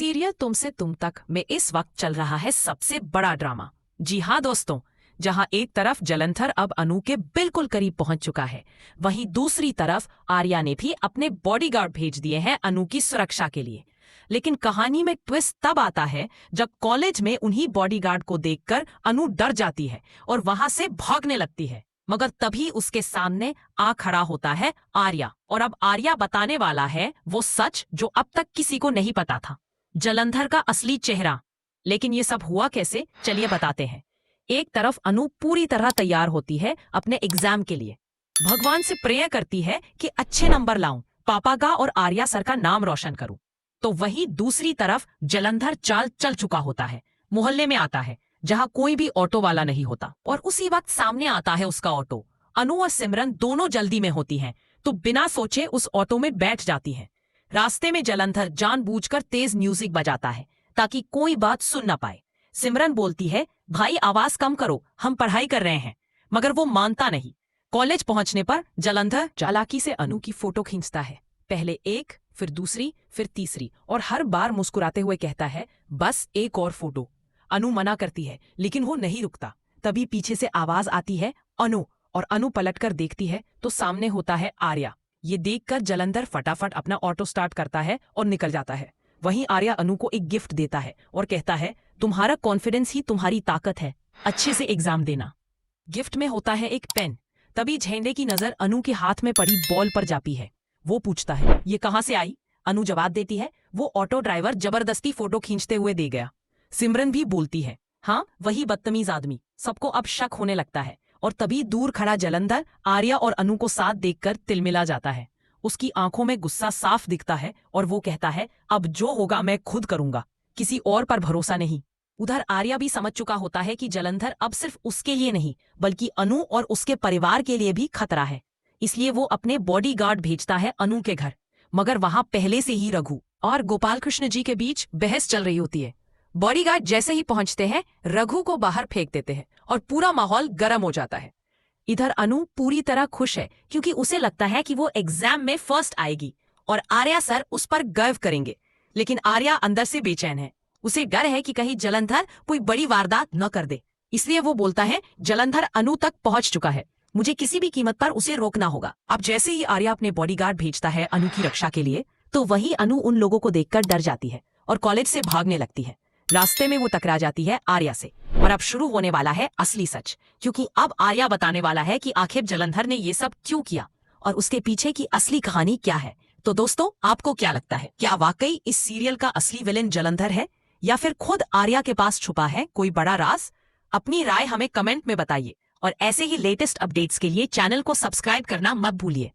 Serial तुमसे तुम तक में इस वक्त चल रहा है सबसे बड़ा ड्रामा। जी हाँ दोस्तों, जहां एक तरफ जलंधर अब अनु के बिल्कुल करीब पहुंच चुका है, वहीं दूसरी तरफ आर्या ने भी अपने बॉडीगार्ड भेज दिए हैं अनु की सुरक्षा के लिए। लेकिन कहानी में ट्विस्ट तब आता है जब कॉलेज में उन्हीं बॉडीगार्ड को देखकर अनु डर जाती है और वहां से भागने लगती है। मगर तभी उसके सामने आ खड़ा होता है आर्या, और अब आर्या बताने वाला है वो सच जो अब तक किसी को नहीं पता था, जलंधर का असली चेहरा। लेकिन ये सब हुआ कैसे, चलिए बताते हैं। एक तरफ अनु पूरी तरह तैयार होती है अपने एग्जाम के लिए, भगवान से प्रेयर करती है कि अच्छे नंबर लाऊं, पापा का और आर्या सर का नाम रोशन करूं। तो वहीं दूसरी तरफ जलंधर चाल चल चुका होता है, मोहल्ले में आता है जहां कोई भी ऑटो वाला नहीं होता, और उसी वक्त सामने आता है उसका ऑटो। अनु और सिमरन दोनों जल्दी में होती हैं, तो बिना सोचे उस ऑटो में बैठ जाती हैं। रास्ते में जलंधर जानबूझकर तेज म्यूजिक बजाता है ताकि कोई बात सुन ना पाए। सिमरन बोलती है, भाई आवाज कम करो, हम पढ़ाई कर रहे हैं, मगर वो मानता नहीं। कॉलेज पहुंचने पर जलंधर चालाकी से अनु की फोटो खींचता है, पहले एक, फिर दूसरी, फिर तीसरी, और हर बार मुस्कुराते हुए कहता है, बस एक और फोटो। अनु मना करती है, लेकिन वो नहीं रुकता। तभी पीछे से आवाज आती है, अनु, और अनु पलटकर देखती है तो सामने होता है आर्या। ये देखकर जलंधर फटाफट अपना ऑटो स्टार्ट करता है और निकल जाता है। वहीं आर्या अनु को एक गिफ्ट देता है और कहता है, तुम्हारा कॉन्फिडेंस ही तुम्हारी ताकत है, अच्छे से एग्जाम देना। गिफ्ट में होता है एक पेन। तभी झेंडे की नजर अनु के हाथ में पड़ी बॉल पर जाती है। वो पूछता है, ये कहाँ से आई? अनु जवाब देती है, वो ऑटो ड्राइवर जबरदस्ती फोटो खींचते हुए दे गया। सिमरन भी बोलती है, हाँ वही बदतमीज आदमी। सबको अब शक होने लगता है, और तभी दूर खड़ा जलंधर आर्या और अनु को साथ देखकर तिलमिला जाता है। उसकी आंखों में गुस्सा साफ दिखता है और वो कहता है, अब जो होगा मैं खुद करूंगा, किसी और पर भरोसा नहीं। उधर आर्या भी समझ चुका होता है कि जलंधर अब सिर्फ उसके लिए नहीं बल्कि अनु और उसके परिवार के लिए भी खतरा है। इसलिए वो अपने बॉडीगार्ड भेजता है अनु के घर। मगर वहां पहले से ही रघु और गोपाल कृष्ण जी के बीच बहस चल रही होती है। बॉडीगार्ड जैसे ही पहुंचते हैं, रघु को बाहर फेंक देते हैं और पूरा माहौल गर्म हो जाता है। इधर अनु पूरी तरह खुश है क्योंकि उसे लगता है कि वो एग्जाम में फर्स्ट आएगी और आर्या सर उस पर गर्व करेंगे। लेकिन आर्या अंदर से बेचैन है। उसे डर है कि कहीं जलंधर कोई बड़ी वारदात न कर दे। इसलिए वो बोलता है, जलंधर अनु तक पहुंच चुका है, मुझे किसी भी कीमत पर उसे रोकना होगा। अब जैसे ही आर्या अपने बॉडीगार्ड भेजता है अनु की रक्षा के लिए, तो वही अनु उन लोगों को देखकर डर जाती है और कॉलेज से भागने लगती है। रास्ते में वो टकरा जाती है आर्या से, और अब शुरू होने वाला है असली सच, क्योंकि अब आर्या बताने वाला है कि आखिर जलंधर ने ये सब क्यों किया और उसके पीछे की असली कहानी क्या है। तो दोस्तों, आपको क्या लगता है, क्या वाकई इस सीरियल का असली विलेन जलंधर है या फिर खुद आर्या के पास छुपा है कोई बड़ा राज? अपनी राय हमें कमेंट में बताइए, और ऐसे ही लेटेस्ट अपडेट्स के लिए चैनल को सब्सक्राइब करना मत भूलिए।